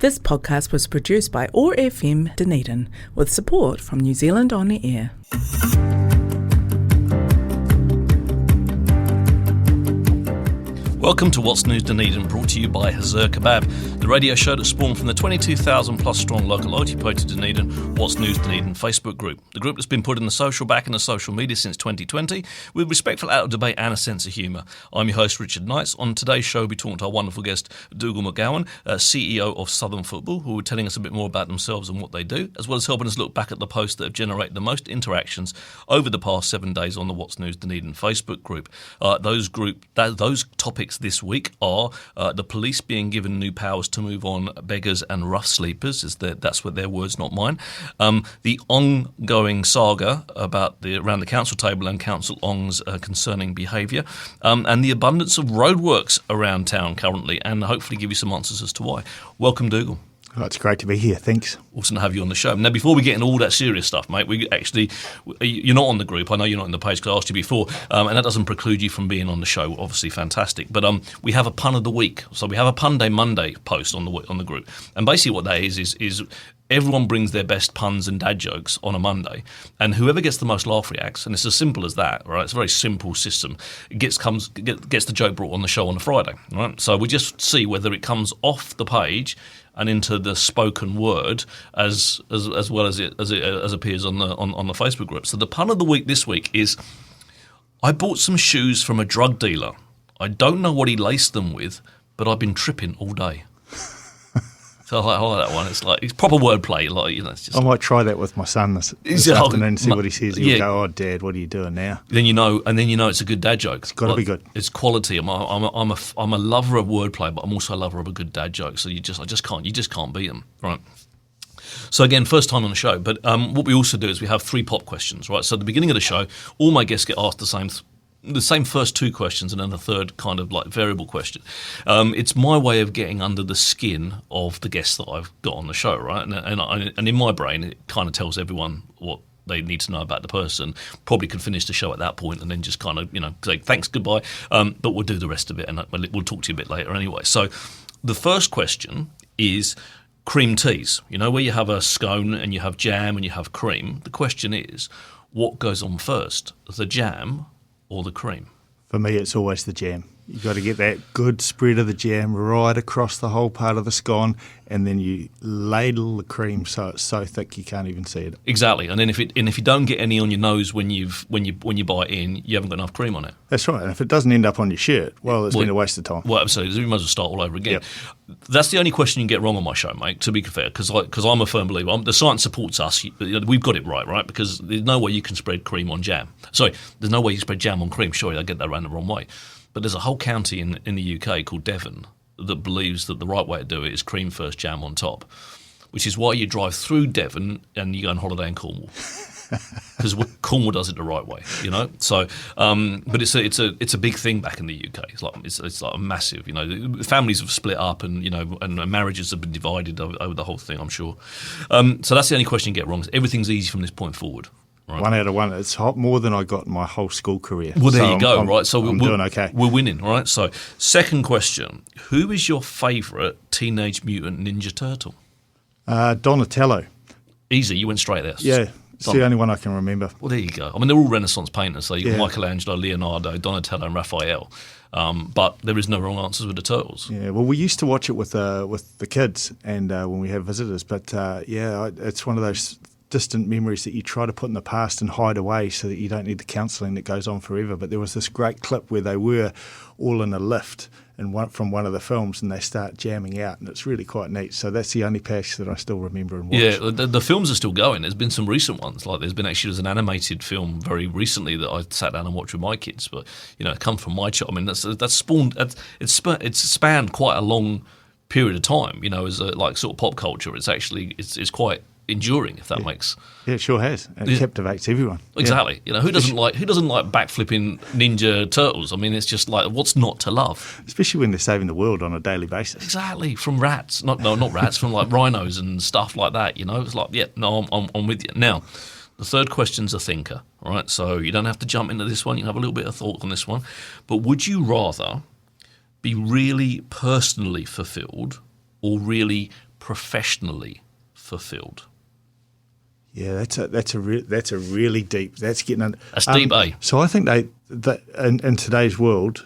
This podcast was produced by OAR FM Dunedin with support from New Zealand On the Air. Welcome to What's News Dunedin, brought to you by Hazur Kebab, the radio show that spawned from the 22,000 plus strong local loyalty-posted Dunedin What's News Dunedin Facebook group. The group that's been put in the social back in the social media since 2020 with respectful out of debate and a sense of humour. I'm your host Richard Knights. On today's show we talk to our wonderful guest Dougal McGowan, CEO of Southern Football, who are telling us a bit more about themselves and what they do, as well as helping us look back at the posts that have generated the most interactions over the past 7 days on the What's News Dunedin Facebook group. Those topics this week are the police being given new powers to move on beggars and rough sleepers. That's what their words, not mine. The ongoing saga about around the council table and council ongs concerning behaviour, and the abundance of roadworks around town currently, and hopefully give you some answers as to why. Welcome, Dougal. Oh, it's great to be here. Thanks. Awesome to have you on the show. Now, before we get into all that serious stuff, mate, you're not on the group. I know you're not on the page because I asked you before, and that doesn't preclude you from being on the show. Obviously, fantastic. But we have a pun of the week. So we have a Pun Day Monday post on the group, and basically what that is everyone brings their best puns and dad jokes on a Monday, and whoever gets the most laugh reacts, and it's as simple as that, right? It's a very simple system. It gets the joke brought on the show on a Friday, right? So we just see whether it comes off the page and into the spoken word as well as it appears on the Facebook group. So the pun of the week this week is: I bought some shoes from a drug dealer. I don't know what he laced them with, but I've been tripping all day. So I like that one. It's proper wordplay. It's just. I might try that with my son this afternoon and see what he says. He'll go, "Oh, Dad, what are you doing now?" Then you know it's a good dad joke. It's got to be good. It's quality. I'm a lover of wordplay, but I'm also a lover of a good dad joke. So you just can't beat them, right? So again, first time on the show, but what we also do is we have 3 pop questions, right? So at the beginning of the show, all my guests get asked the same first 2 questions and then the third kind of like variable question. It's my way of getting under the skin of the guests that I've got on the show, right? And in my brain, it kind of tells everyone what they need to know about the person. Probably could finish the show at that point and then just kind of, say thanks, goodbye. But we'll do the rest of it and we'll talk to you a bit later anyway. So the first question is cream teas. Where you have a scone and you have jam and you have cream. The question is, what goes on first, the jam or the cream? For me, it's always the jam. You've got to get that good spread of the jam right across the whole part of the scone, and then you ladle the cream so it's so thick you can't even see it. Exactly, and then if you don't get any on your nose when you bite in, you haven't got enough cream on it. That's right. And if it doesn't end up on your shirt, it's been a waste of time. Well, absolutely. You might as well start all over again. Yep. That's the only question you can get wrong on my show, mate. To be fair, because I'm a firm believer. The science supports us. We've got it right? Because there's no way you can spread cream on jam. Sorry, there's no way you can spread jam on cream. Sorry, I get that around the wrong way. But there's a whole county in the UK called Devon that believes that the right way to do it is cream first, jam on top, which is why you drive through Devon and you go on holiday in Cornwall. Because Cornwall does it the right way, So, but it's a big thing back in the UK. It's like a massive, families have split up and and marriages have been divided over the whole thing. I'm sure. So that's the only question you get wrong. Everything's easy from this point forward. Right. 1 out of 1. It's more than I got in my whole school career. Well, there you go, right? So I'm doing okay. We're winning, right? So, second question: who is your favourite Teenage Mutant Ninja Turtle? Donatello. Easy, you went straight there. Yeah, it's the only one I can remember. Well, there you go. I mean, they're all Renaissance painters. So you've got Michelangelo, Leonardo, Donatello, and Raphael. But there is no wrong answers with the turtles. Yeah, well, we used to watch it with the kids and when we have visitors. But it's one of those distant memories that you try to put in the past and hide away so that you don't need the counselling that goes on forever. But there was this great clip where they were all in a lift from one of the films and they start jamming out, and it's really quite neat. So that's the only patch that I still remember and watch. Yeah, the films are still going. There's been some recent ones. Like there's an animated film very recently that I sat down and watched with my kids. But it comes from my child. I mean, that's spawned. It's spanned quite a long period of time. As a sort of pop culture. It's actually it's quite enduring, if that makes. Yeah, it sure has. It captivates everyone. Exactly. Who doesn't like backflipping ninja turtles? I mean, it's just like, what's not to love? Especially when they're saving the world on a daily basis. Exactly. From rats, not rats, from like rhinos and stuff like that. It's like, I'm with you. Now, the third question's a thinker, right? So you don't have to jump into this one. You can have a little bit of thought on this one. But would you rather be really personally fulfilled or really professionally fulfilled? Yeah, that's a really deep. That's getting under. That's deep, eh? So I think that in today's world,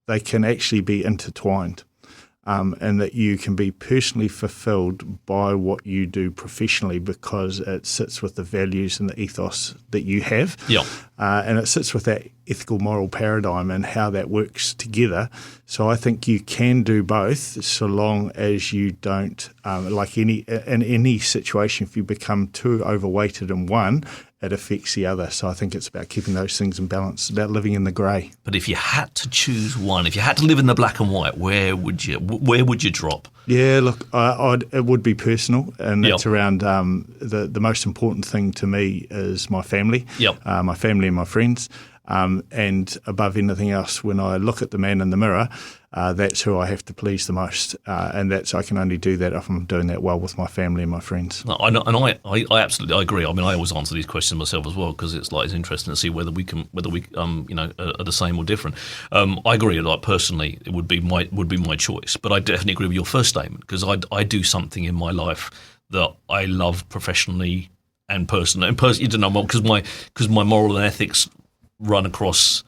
they can actually be intertwined, and that you can be personally fulfilled by what you do professionally because it sits with the values and the ethos that you have, and it sits with that ethical moral paradigm and how that works together. So I think you can do both, so long as you don't, in any situation, if you become too overweighted in one, it affects the other. So I think it's about keeping those things in balance. It's about living in the grey. But if you had to choose one, if you had to live in the black and white, where would you drop? Yeah, look, it would be personal, and it's around the most important thing to me is my family, my family and my friends. And above anything else, when I look at the man in the mirror, that's who I have to please the most, and I can only do that if I'm doing that well with my family and my friends. No, I absolutely agree. I mean, I always answer these questions myself as well because it's interesting to see whether we are the same or different. I agree. Like personally, it would be my choice, but I definitely agree with your first statement because I do something in my life that I love professionally and personally. And you don't know, because my moral and ethics run across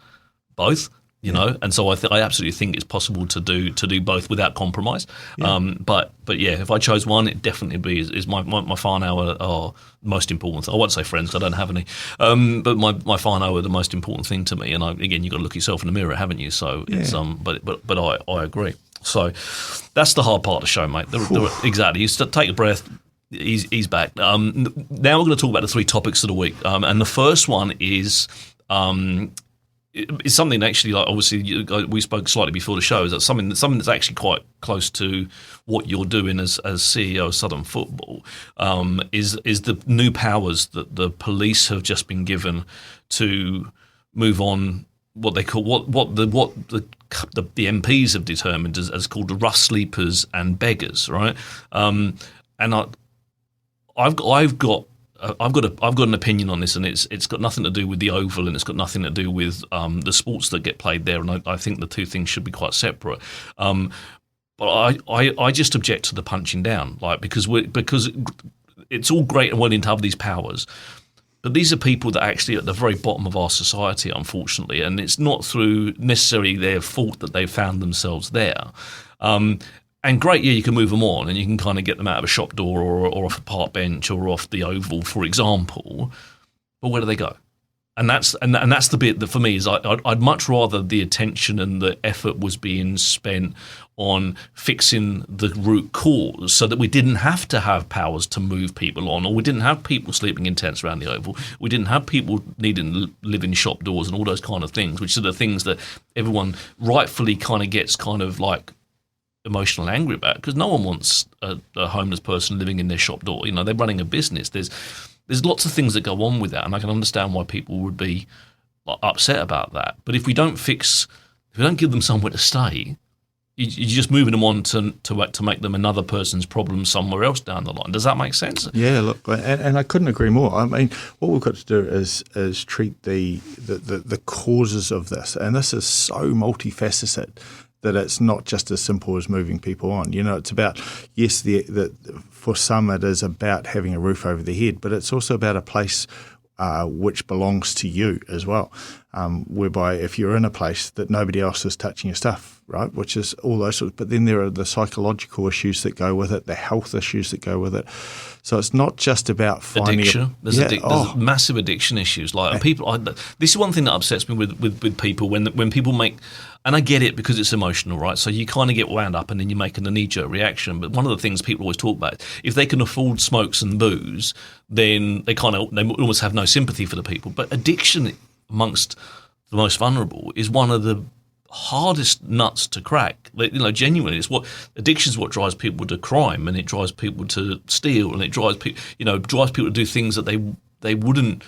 both, and so I absolutely think it's possible to do both without compromise. But yeah, if I chose one, it definitely is my whānau are the most important. I won't say friends, 'cause I don't have any, but my whānau are the most important thing to me. And again, you've got to look yourself in the mirror, haven't you? So it's but I agree. So that's the hard part of the show, mate. Exactly. You take a breath. He's back. Now we're going to talk about the 3 topics of the week, and the first one is. It's something actually, like obviously we spoke slightly before the show. Is that something that's actually quite close to what you're doing as CEO of Southern Football? Is the new powers that the police have just been given to move on what they call what the MPs have determined as called the rough sleepers and beggars, right? And I've got an opinion on this, and it's got nothing to do with the Oval, and it's got nothing to do with the sports that get played there. And I think the two things should be quite separate. But I just object to the punching down, because it's all great and well to have these powers, but these are people that are actually at the very bottom of our society, unfortunately, and it's not through necessarily their fault that they found themselves there. And great, you can move them on and you can kind of get them out of a shop door or off a park bench or off the Oval, for example. But where do they go? And that's the bit that for me is I'd much rather the attention and the effort was being spent on fixing the root cause so that we didn't have to have powers to move people on, or we didn't have people sleeping in tents around the Oval. We didn't have people needing to live in shop doors and all those kind of things, which are the things that everyone rightfully kind of gets kind of like emotional and angry about, because no one wants a homeless person living in their shop door. They're running a business. There's lots of things that go on with that, and I can understand why people would be upset about that. But if we don't give them somewhere to stay, you're just moving them on to make them another person's problem somewhere else down the line. Does that make sense? Yeah, look, and I couldn't agree more. I mean, what we've got to do is treat the causes of this, and this is so multifaceted that it's not just as simple as moving people on. It's about, yes, for some it is about having a roof over their head, but it's also about a place which belongs to you as well, whereby if you're in a place that nobody else is touching your stuff, right, which is all those sorts. But then there are the psychological issues that go with it, the health issues that go with it. So it's not just about finding addiction. There's massive addiction issues. This is one thing that upsets me with people when people make. And I get it because it's emotional, right? So you kind of get wound up and then you're making a knee-jerk reaction. But one of the things people always talk about, if they can afford smokes and booze, then they almost have no sympathy for the people. But addiction amongst the most vulnerable is one of the hardest nuts to crack. Genuinely, addiction is what drives people to crime, and it drives people to steal, and it drives people to do things that they wouldn't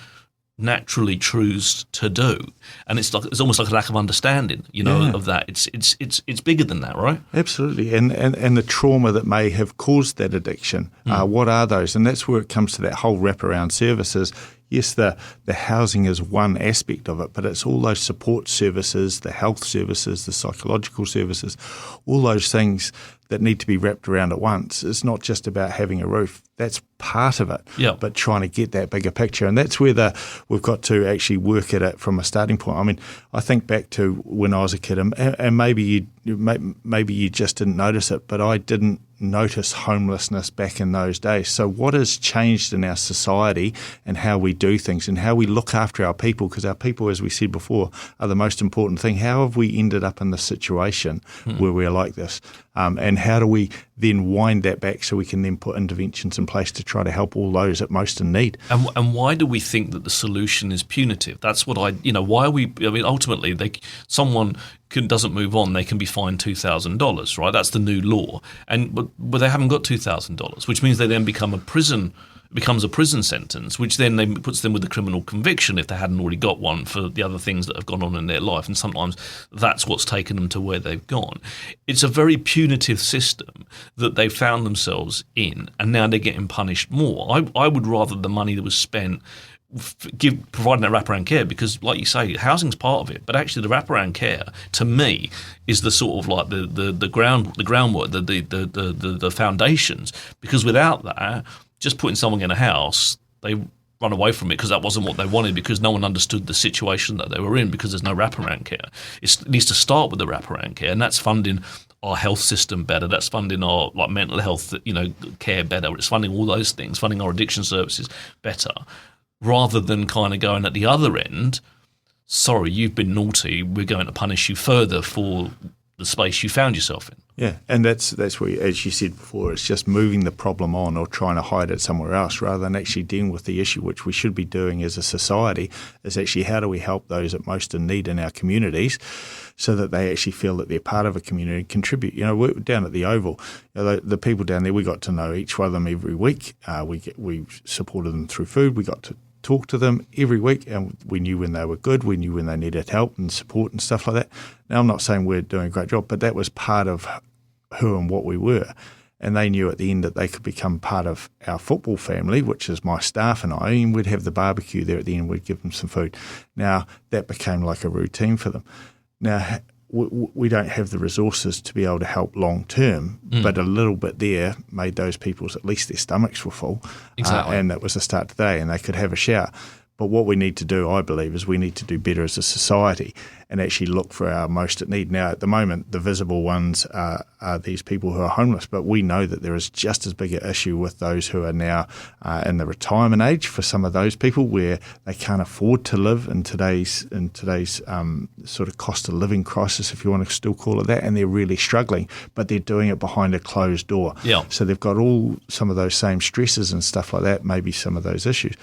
naturally choose to do, and it's almost like a lack of understanding, of that. It's bigger than that, right? Absolutely, and the trauma that may have caused that addiction. What are those? And that's where it comes to that whole wraparound services. Yes, the housing is one aspect of it, but it's all those support services, the health services, the psychological services, all those things that need to be wrapped around at once. It's not just about having a roof. That's part of it, but trying to get that bigger picture. And that's where we've got to actually work at it from a starting point. I mean, I think back to when I was a kid, and maybe you just didn't notice it, but I didn't notice homelessness back in those days. So what has changed in our society and how we do things and how we look after our people, because our people, as we said before, are the most important thing. How have we ended up in this situation where we're like this? And how do we then wind that back so we can then put interventions in place to try to help all those at most in need? And why do we think that the solution is punitive? That's what why are we, ultimately, someone doesn't move on, they can be fined $2,000, right? That's the new law. But they haven't got $2,000, which means they then becomes a prison sentence, which then puts them with a criminal conviction if they hadn't already got one for the other things that have gone on in their life. And sometimes that's what's taken them to where they've gone. It's a very punitive system that they found themselves in, and now they're getting punished more. I would rather the money that was spent providing that wraparound care, because, like you say, housing's part of it, but actually the wraparound care, to me, is the sort of like the groundwork, the foundations. Because without that, just putting someone in a house, they run away from it because that wasn't what they wanted, because no one understood the situation that they were in, because there's no wraparound care. It needs to start with the wraparound care, and that's funding our health system better. That's funding our mental health, care better. It's funding all those things, funding our addiction services better, rather than kind of going at the other end, sorry, you've been naughty, we're going to punish you further for the space you found yourself in. Yeah, and that's where, as you said before, it's just moving the problem on or trying to hide it somewhere else rather than actually dealing with the issue, which we should be doing as a society, is actually how do we help those at most in need in our communities so that they actually feel that they're part of a community and contribute. We're down at the Oval, the people down there, we got to know each one of them every week. We supported them through food. We got to talk to them every week, and we knew when they were good, we knew when they needed help and support and stuff like that. Now, I'm not saying we're doing a great job, but that was part of who and what we were. And they knew at the end that they could become part of our football family, which is my staff and I, and we'd have the barbecue there at the end, we'd give them some food. Now, that became like a routine for them. Now, we don't have the resources to be able to help long term, but a little bit there made those people's, at least their stomachs were full. Exactly. And that was the start of the day, and they could have a shower. But what we need to do, I believe, is we need to do better as a society and actually look for our most at need. Now, at the moment, the visible ones are these people who are homeless, but we know that there is just as big an issue with those who are now in the retirement age for some of those people where they can't afford to live in today's sort of cost of living crisis, if you want to still call it that, and they're really struggling, but they're doing it behind a closed door. Yeah. So they've got some of those same stresses and stuff like that, maybe some of those issues,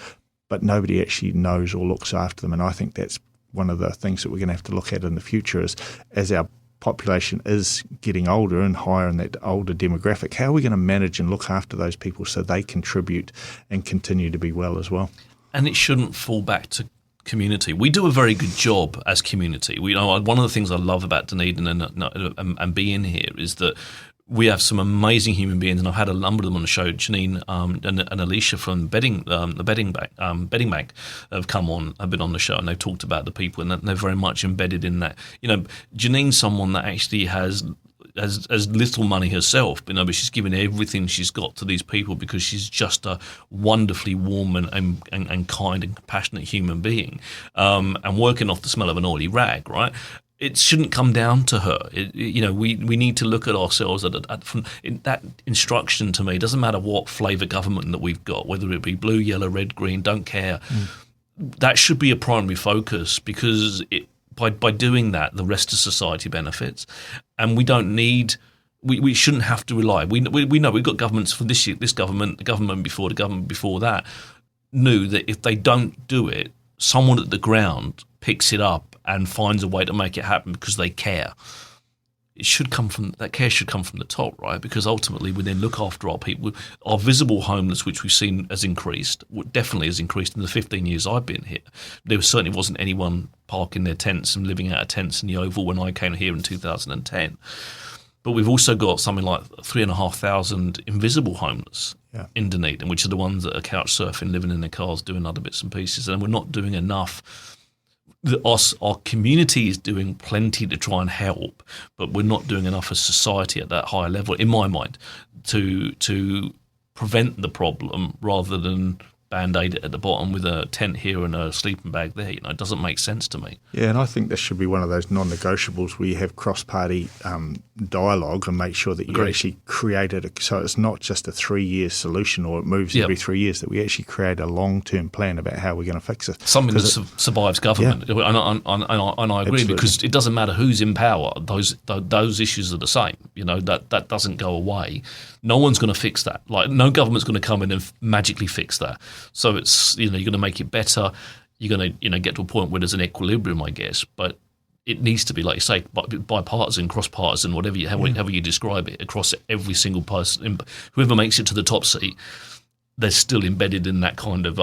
but nobody actually knows or looks after them. And I think that's one of the things that we're going to have to look at in the future is, as our population is getting older and higher in that older demographic, how are we going to manage and look after those people so they contribute and continue to be well as well? And it shouldn't fall back to community. We do a very good job as community. One of the things I love about Dunedin and being here is that we have some amazing human beings, and I've had a number of them on the show. Janine and Alicia from the Bedding Bank have come on, have been on the show, and they've talked about the people, and they're very much embedded in that. Janine's someone that actually has little money herself, but she's given everything she's got to these people because she's just a wonderfully warm and kind and compassionate human being, and working off the smell of an oily rag, right? It shouldn't come down to her. We need to look at ourselves that instruction. To me, it doesn't matter what flavour government that we've got, whether it be blue, yellow, red, green, don't care. That should be a primary focus, because by doing that, the rest of society benefits, and we don't need. We shouldn't have to rely. We know we've got governments for this year, this government, the government before that knew that if they don't do it, someone at the ground picks it up and finds a way to make it happen because they care. That care should come from the top, right? Because ultimately we then look after our people. Our visible homeless, which we've seen has increased, definitely has increased in the 15 years I've been here. There certainly wasn't anyone parking their tents and living out of tents in the Oval when I came here in 2010. But we've also got something like 3,500 invisible homeless in Dunedin, which are the ones that are couch surfing, living in their cars, doing other bits and pieces. And we're not doing enough our community is doing plenty to try and help, but we're not doing enough as society at that higher level, in my mind, to prevent the problem rather than band-aid it at the bottom with a tent here and a sleeping bag there. It doesn't make sense to me. Yeah, and I think this should be one of those non-negotiables where you have cross-party dialogue and make sure that you actually create it so it's not just a 3-year solution or it moves every 3 years, that we actually create a long-term plan about how we're going to fix it. Something that survives government. Yeah. And I agree, Absolutely. because it doesn't matter who's in power. Those issues are the same. That doesn't go away. No one's going to fix that. Like, no government's going to come in and magically fix that. So it's, you're going to make it better. You're going to, get to a point where there's an equilibrium, I guess. But it needs to be, like you say, bipartisan, cross-partisan, however you describe it, across every single person. Whoever makes it to the top seat, they're still embedded in that kind of,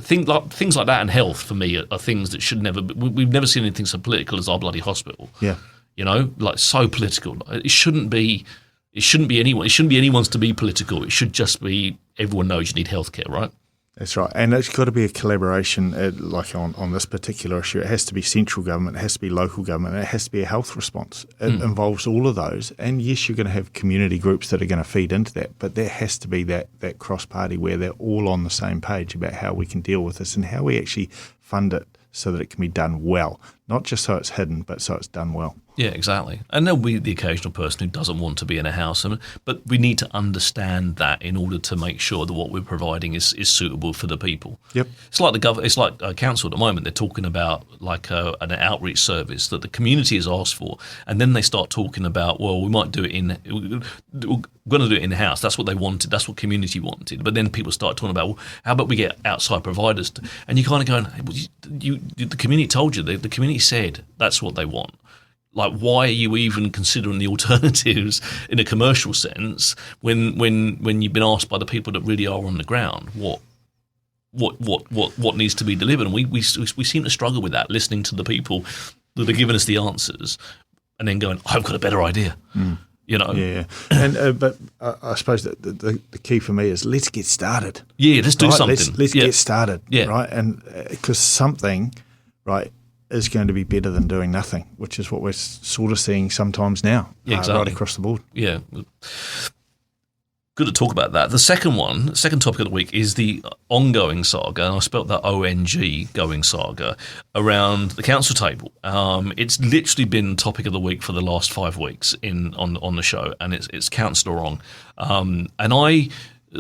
things like that and health, for me, are things that should never. We've never seen anything so political as our bloody hospital. Yeah. Like so political. It shouldn't be anyone. It shouldn't be anyone's to be political. It should just be everyone knows you need healthcare, right? That's right. And it's got to be a collaboration, like on this particular issue. It has to be central government, it has to be local government, and it has to be a health response. It involves all of those. And yes, you're going to have community groups that are going to feed into that, but there has to be that cross-party where they're all on the same page about how we can deal with this and how we actually fund it so that it can be done well. Not just so it's hidden, but so it's done well. Yeah, exactly. And there'll be the occasional person who doesn't want to be in a house, but we need to understand that in order to make sure that what we're providing is suitable for the people. Yep. It's like it's like a council at the moment. They're talking about like an outreach service that the community has asked for, and then they start talking about, well, we might do it we're going to do it in the house. That's what they wanted. That's what community wanted. But then people start talking about, well, how about we get outside providers? And you're kind of going, the community told you. The community said that's what they want. Like, why are you even considering the alternatives in a commercial sense when you've been asked by the people that really are on the ground what needs to be delivered? And we seem to struggle with that, listening to the people that are giving us the answers and then going, I've got a better idea. Yeah, and but I suppose that the key for me is let's get started. Yeah, let's do something. Let's get started. Yeah, right, and because something, right, is going to be better than doing nothing, which is what we're sort of seeing sometimes now, right across the board. Yeah. Good to talk about that. The second topic of the week is the ongoing saga, and I spelt that ONG going saga, around the council table. It's literally been topic of the week for the last 5 weeks on the show, and it's councillor wrong. And I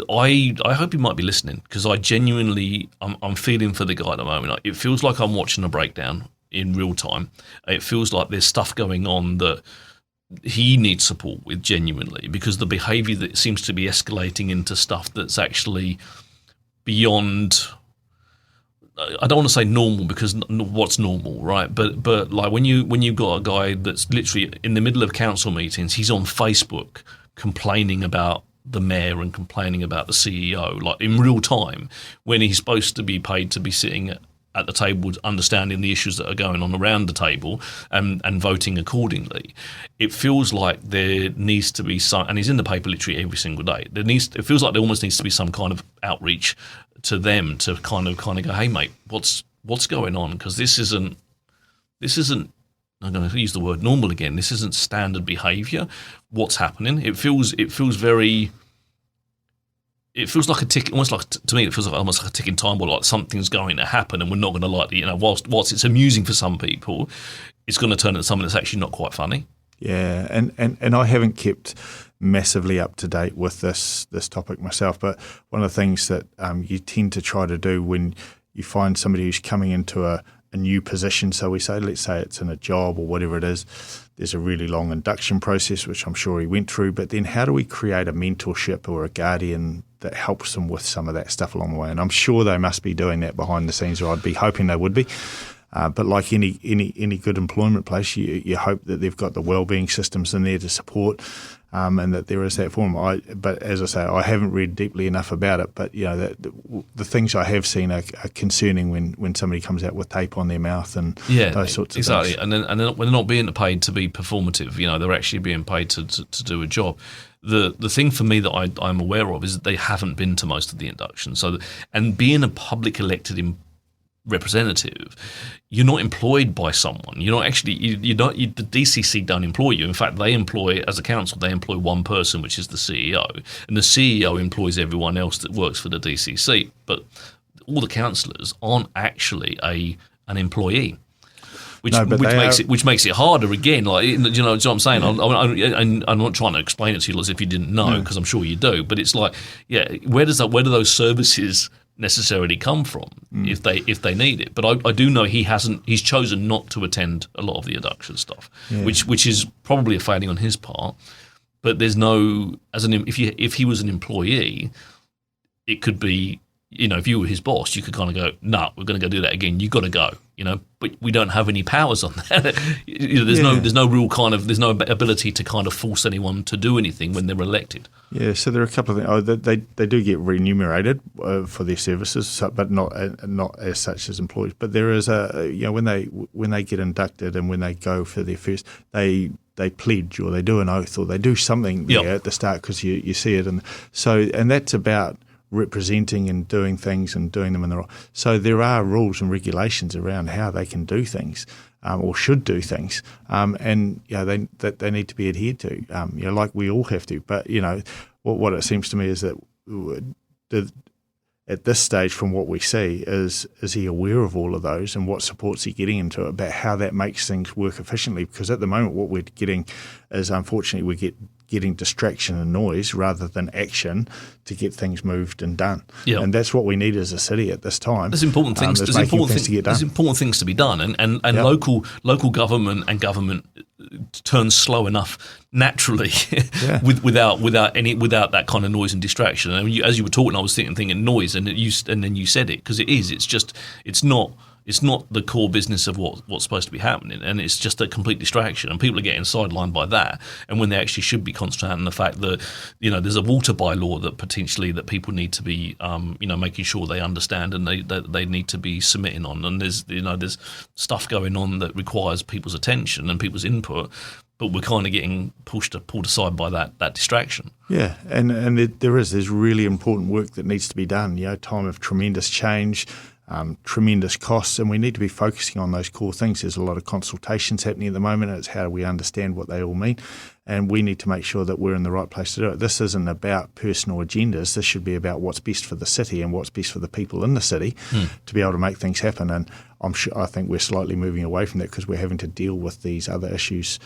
hope you might be listening, because I genuinely, I'm feeling for the guy at the moment. It feels like I'm watching a breakdown in real time. It feels like there's stuff going on that he needs support with, genuinely, because the behaviour that seems to be escalating into stuff that's actually beyond, I don't want to say normal, because what's normal, right? But like when you've got a guy that's literally in the middle of council meetings, he's on Facebook complaining about the mayor and complaining about the CEO, like in real time, when he's supposed to be paid to be sitting at the table, understanding the issues that are going on around the table and voting accordingly. It feels like there needs to be some, and he's in the paper literally every single day. It feels like there almost needs to be some kind of outreach to them to kind of go, hey mate, what's going on? Because this isn't. I'm going to use the word normal again. This isn't standard behaviour. What's happening? It feels very. It feels like a tick. Almost like, to me, it feels like almost like a ticking time bomb. Like something's going to happen, and we're not going to like it. Whilst it's amusing for some people, it's going to turn into something that's actually not quite funny. Yeah, and I haven't kept massively up to date with this topic myself, but one of the things that you tend to try to do when you find somebody who's coming into a new position, so let's say it's in a job or whatever it is, there's a really long induction process, which I'm sure he went through, but then how do we create a mentorship or a guardian that helps them with some of that stuff along the way? And I'm sure they must be doing that behind the scenes, or I'd be hoping they would be. But like any good employment place, you hope that they've got the wellbeing systems in there to support, and that there is that for them. But as I say, I haven't read deeply enough about it. But the things I have seen are concerning when somebody comes out with tape on their mouth and those sorts of exactly. things. And then when they're not being paid to be performative, they're actually being paid to do a job. The thing for me that I'm aware of is that they haven't been to most of the inductions. So, and being a public elected representative, you're not employed by someone. You're not actually, the DCC don't employ you. In fact, they employ, as a council, they employ one person, which is the CEO. And the CEO employs everyone else that works for the DCC. But all the councillors aren't actually an employee. Which makes it harder again. Like, you know what I'm saying? I'm not trying to explain it to you as if you didn't know, because I'm sure you do. But it's like, where do those services necessarily come from if they need it? But I do know he's chosen not to attend a lot of the induction stuff, which is probably a failing on his part. But there's no, if he was an employee, it could be, you know, if you were his boss, you could kind of go, no, we're going to go do that again. You've got to go, you know. But we don't have any powers on that. There's no real there's no ability to kind of force anyone to do anything when they're elected. Yeah, so there are a couple of things. They do get remunerated for their services, but not as such as employees. But there is when they get inducted and when they go for their first, they pledge or they do an oath or they do something there at the start, because you see it, and that's about representing and doing things and doing them in the right. So there are rules and regulations around how they can do things or should do things, and they need to be adhered to. Like we all have to. But what it seems to me is that at this stage, from what we see, is he aware of all of those and what support's he getting into it, about how that makes things work efficiently? Because at the moment, what we're getting is, unfortunately, we getting distraction and noise rather than action to get things moved and done. Yep. And that's what we need as a city at this time. There's important things. There's important things to be done, and local government and government turns slow enough naturally without that kind of noise and distraction. And as you were talking, I was thinking noise, and then you said it, because it is. It's not the core business of what's supposed to be happening, and it's just a complete distraction, and people are getting sidelined by that. And when they actually should be concentrating on the fact that there's a water bylaw that people need to be making sure they understand and they need to be submitting on, and there's stuff going on that requires people's attention and people's input, but we're kind of getting pulled aside by that distraction. Yeah, and there's really important work that needs to be done. Time of tremendous change. Tremendous costs, and we need to be focusing on those core things. There's a lot of consultations happening at the moment. It's how do we understand what they all mean, and we need to make sure that we're in the right place to do it. This isn't about personal agendas. This should be about what's best for the city and what's best for the people in the city to be able to make things happen. And I think we're slightly moving away from that because we're having to deal with these other issues,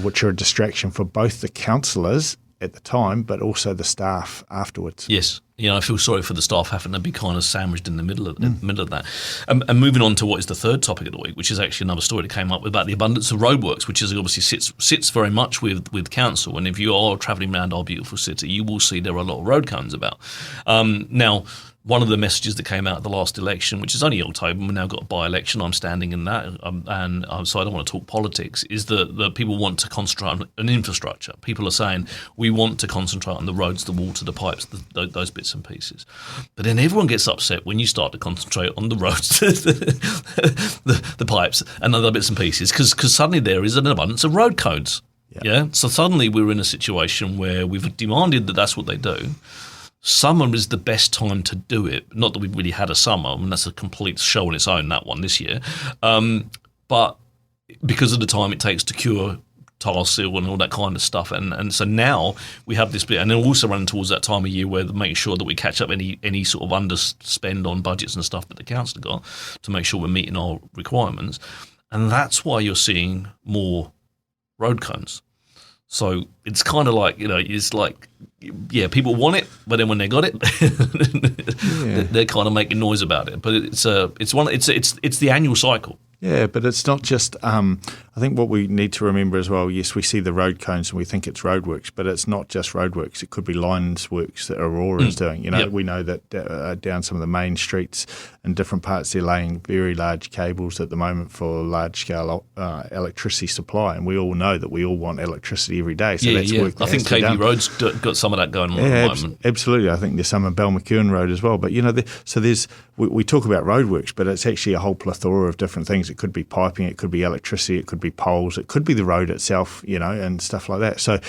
which are a distraction for both the councillors at the time, but also the staff afterwards. Yes. I feel sorry for the staff having to be kind of sandwiched in the middle of that. And moving on to what is the third topic of the week, which is actually another story that came up about the abundance of roadworks, which is obviously sits very much with council. And if you are travelling around our beautiful city, you will see there are a lot of road cones about. Now, one of the messages that came out of the last election, which is only October, we've now got a by-election, I'm standing in that, so I don't want to talk politics, is that people want to concentrate on an infrastructure. People are saying, we want to concentrate on the roads, the water, the pipes, those bits and pieces. But then everyone gets upset when you start to concentrate on the roads, the pipes, and other bits and pieces, because suddenly there is an abundance of road codes. Yeah. So suddenly we're in a situation where we've demanded that that's what they do. Summer is the best time to do it. Not that we've really had a summer. I mean, that's a complete show on its own, that one, this year. But because of the time it takes to cure tile seal and all that kind of stuff. And so now we have this bit, and then also running towards that time of year where they're making sure that we catch up any sort of underspend on budgets and stuff that the council got to make sure we're meeting our requirements. And that's why you're seeing more road cones. So it's kind of like, it's like, people want it, but then when they got it, they're kind of making noise about it. But it's the annual cycle. Yeah, but it's not just I think what we need to remember as well, yes, we see the road cones and we think it's roadworks, but it's not just roadworks. It could be lines works that Aurora is doing. We know that down some of the main streets in different parts, they're laying very large cables at the moment for large-scale electricity supply, and we all know that we all want electricity every day. So that's work that I think KB Road's got some of that going on at the moment. Absolutely. I think there's some in Bell McEwen Road as well. But, we talk about roadworks, but it's actually a whole plethora of different things. It could be piping, it could be electricity, it could be poles, it could be the road itself, and stuff like that. So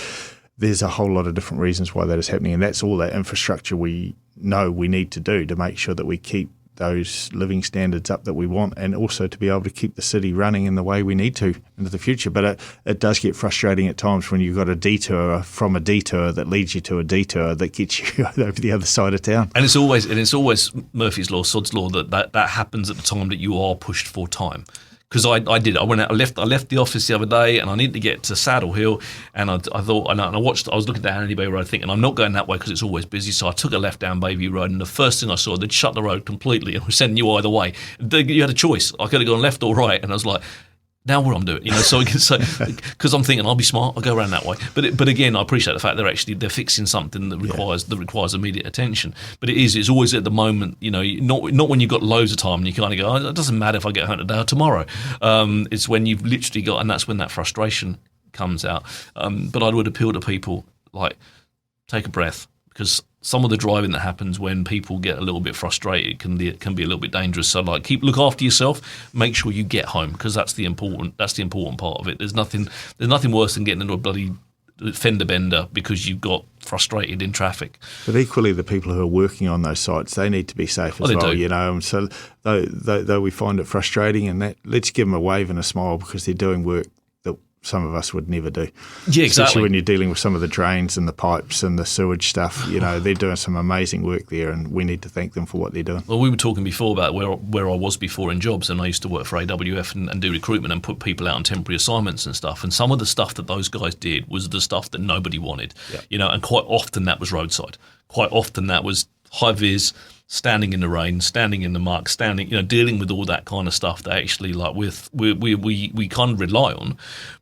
there's a whole lot of different reasons why that is happening, and that's all that infrastructure we know we need to do to make sure that we keep those living standards up that we want, and also to be able to keep the city running in the way we need to into the future. But it does get frustrating at times when you've got a detour from a detour that leads you to a detour that gets you over the other side of town. And it's always Murphy's Law, Sod's Law, that happens at the time that you are pushed for time. Because I did. I went out. I left the office the other day, and I needed to get to Saddle Hill. And I thought, and I watched. I was looking down Andy Bay Road, thinking, I'm not going that way because it's always busy. So I took a left down Bayview Road, and the first thing I saw, they'd shut the road completely and were sending you either way. You had a choice. I could have gone left or right, and I was like, now what I'm doing, so because I'm thinking I'll be smart, I'll go around that way. But again, I appreciate the fact they're fixing something that requires immediate attention. But it's always at the moment, not when you've got loads of time and you kind of go, it doesn't matter if I get home today or tomorrow. It's when you've literally got, and that's when that frustration comes out. But I would appeal to people, like, take a breath, because some of the driving that happens when people get a little bit frustrated can be a little bit dangerous. So, like, look after yourself. Make sure you get home, because that's the important part of it. There's nothing worse than getting into a bloody fender bender because you got frustrated in traffic. But equally, the people who are working on those sites, they need to be safe as well. Do. And so though we find it frustrating, and that, let's give them a wave and a smile, because they're doing work that some of us would never do. Yeah, exactly. Especially when you're dealing with some of the drains and the pipes and the sewage stuff. They're doing some amazing work there, and we need to thank them for what they're doing. Well, we were talking before about where I was before in jobs, and I used to work for AWF and do recruitment and put people out on temporary assignments and stuff. And some of the stuff that those guys did was the stuff that nobody wanted. Yeah. And quite often that was roadside. Quite often that was high vis, standing in the rain, standing in the muck, dealing with all that kind of stuff that actually, like, we kind of rely on.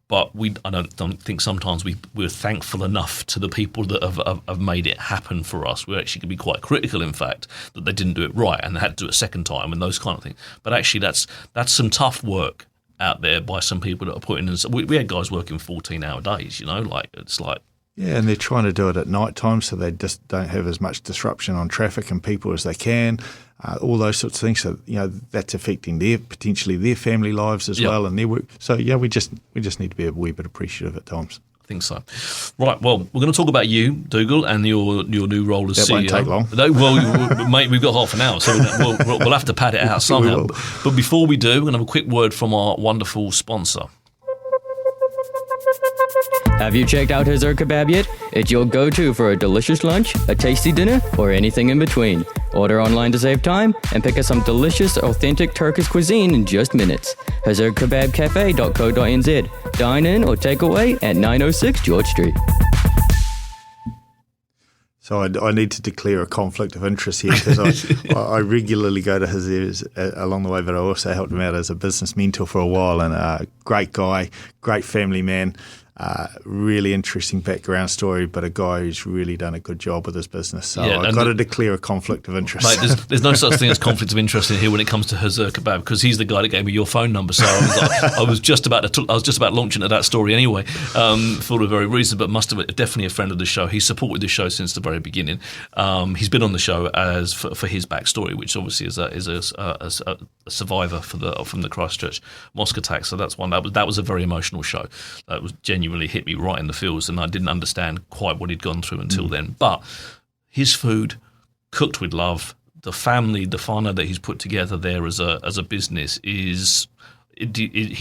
But I don't think sometimes we're thankful enough to the people that have made it happen for us. We actually can be quite critical, in fact, that they didn't do it right and they had to do it a second time and those kind of things. But actually, that's some tough work out there by some people that are putting in. We had guys working 14-hour days. It's like. Yeah, and they're trying to do it at night time, so they just don't have as much disruption on traffic and people as they can. All those sorts of things. So that's affecting potentially their family lives as well, and their work. So we just need to be a wee bit appreciative at times. I think so. Right. Well, we're going to talk about you, Dougal, and your new role as CEO. That won't take long. No, well, mate, we've got half an hour, so we'll have to pad it out somehow. But before we do, we're going to have a quick word from our wonderful sponsor. Have you checked out Hazur Kebab yet? It's your go-to for a delicious lunch, a tasty dinner, or anything in between. Order online to save time and pick up some delicious, authentic Turkish cuisine in just minutes. HazurKebabCafe.co.nz. Dine in or take away at 906 George Street. So I need to declare a conflict of interest here, because I regularly go to Hazur's along the way, but I also helped him out as a business mentor for a while, and a great guy, great family man. Really interesting background story, but a guy who's really done a good job with his business. So I've got to declare a conflict of interest. Mate, there's no such thing as conflict of interest in here when it comes to Hazur Kebab, because he's the guy that gave me your phone number. So I was just about launching at that story anyway, for the very reason. But must have definitely a friend of the show. He's supported the show since the very beginning. He's been on the show as for his backstory, which obviously is a survivor from the Christchurch mosque attack. So that's one that was a very emotional show. That was genuinely hit me right in the feels, and I didn't understand quite what he'd gone through until then. But his food, cooked with love, the family, the whānau that he's put together there as a business he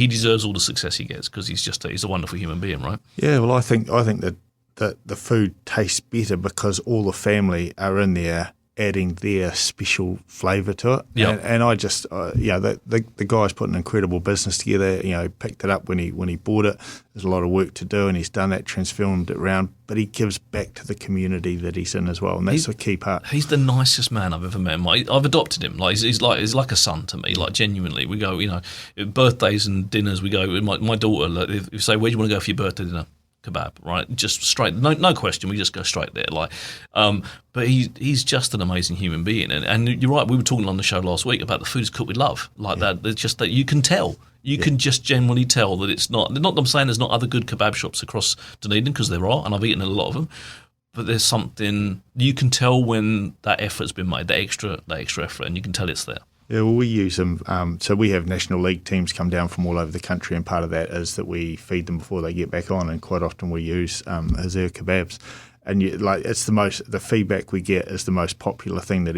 deserves all the success he gets, because he's a wonderful human being, right? Yeah, well, I think that the food tastes better because all the family are in there adding their special flavour to it. Yep. And I just, the guy's put an incredible business together. Picked it up when he bought it. There's a lot of work to do, and he's done that, transformed it around. But he gives back to the community that he's in as well, and that's a key part. He's the nicest man I've ever met. I've adopted him. Like he's like a son to me. Like genuinely, we go, birthdays and dinners. We go. My daughter, like, if you say, where do you want to go for your birthday dinner? Kebab, right? Just straight, no question. We just go straight there. But he's just an amazing human being, and you're right. We were talking on the show last week about the food's cooked with love, that. It's just that you can tell. You can just generally tell that it's not. Not that I'm saying there's not other good kebab shops across Dunedin, because there are, and I've eaten a lot of them. But there's something you can tell when that effort's been made, that extra effort, and you can tell it's there. Yeah, well, we use them. So we have National League teams come down from all over the country, and part of that is that we feed them before they get back on, and quite often we use Hazur kebabs. and it's the feedback we get is the most popular thing that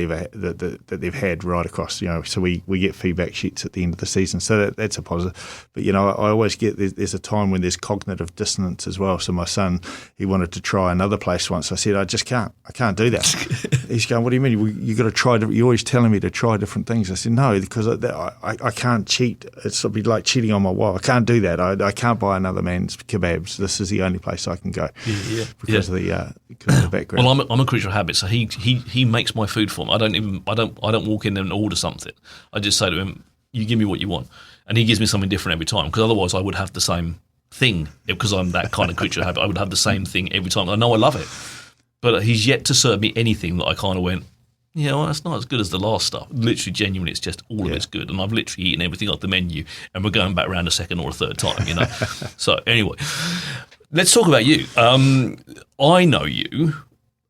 they've had right across. So we get feedback sheets at the end of the season, so that's a positive. But I always get there's a time when there's cognitive dissonance as well. So my son, he wanted to try another place once. I said, I can't do that. He's going, what do you mean? You got to try. You're always telling me to try different things. I said, no, because I can't cheat. It's like cheating on my wife. I can't do that. I can't buy another man's kebabs. This is the only place I can go because of the background. Well, I'm a creature of habit, so he makes my food for me. I don't walk in there and order something. I just say to him, you give me what you want, and he gives me something different every time, because otherwise I would have the same thing, because I'm that kind of creature of habit. I would have the same thing every time. I know I love it, but he's yet to serve me anything that I kind of went, that's not as good as the last stuff. Literally, genuinely, it's just all of it's good, and I've literally eaten everything off the menu, and we're going back around a second or a third time, So anyway, let's talk about you. I know you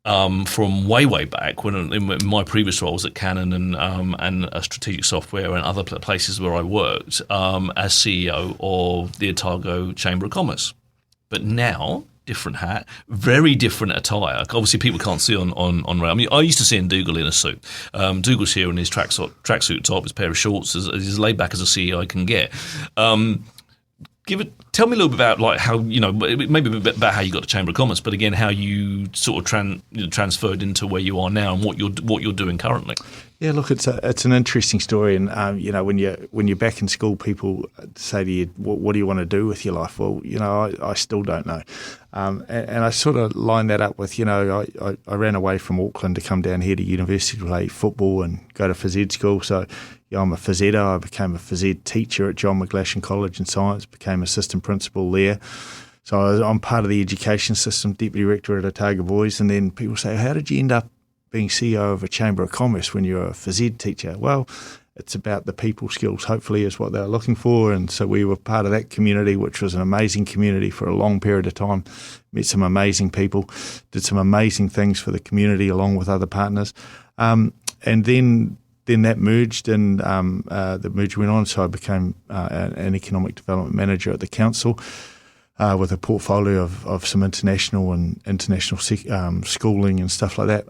from way back when in my previous roles at Canon and strategic software and other places where I worked as CEO of the Otago Chamber of Commerce. But now, different hat, very different attire. Obviously, people can't see on rail. I mean, I used to see Dougal in a suit. Dougal's here in his tracksuit top, his pair of shorts, as laid back as a CEO can get. Tell me a little bit about how maybe a bit about how you got to Chamber of Commerce, but again how you sort of transferred into where you are now and what you're doing currently. Yeah, look, it's an interesting story, and when you're back in school, people say to you, "What do you want to do with your life?" Well, I still don't know, and I sort of line that up with I ran away from Auckland to come down here to university to play football and go to phys ed school, so. I'm a phys ed. I became a phys ed teacher at John McGlashan College in Science, became assistant principal there. So I'm part of the education system, deputy rector at Otago Boys, and then people say, how did you end up being CEO of a Chamber of Commerce when you're a phys ed teacher? Well, it's about the people skills, hopefully, is what they're looking for. And so we were part of that community, which was an amazing community for a long period of time. Met some amazing people, did some amazing things for the community along with other partners. And then that merged, and the merger went on, so I became an economic development manager at the council with a portfolio of some international schooling and stuff like that.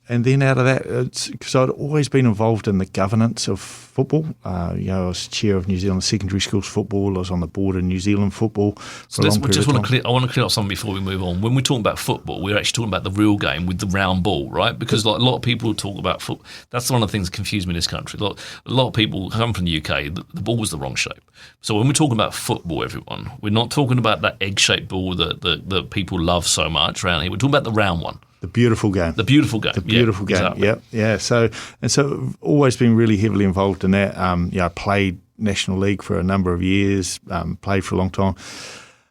And then out of that, it's because I'd always been involved in the governance of football. I was chair of New Zealand Secondary Schools Football. I was on the board of New Zealand Football for a long period of time. I want to clear up something before we move on. When we talk about football, we're actually talking about the real game with the round ball, right? Because a lot of people talk about football. That's one of the things that confuse me in this country. A lot of people come from the UK, the ball was the wrong shape. So when we're talking about football, everyone, we're not talking about that egg-shaped ball that people love so much around here. We're talking about the round one. The beautiful game. The beautiful game. Exactly. Yep. Yeah. So I've always been really heavily involved in that. I played National League for a number of years, played for a long time,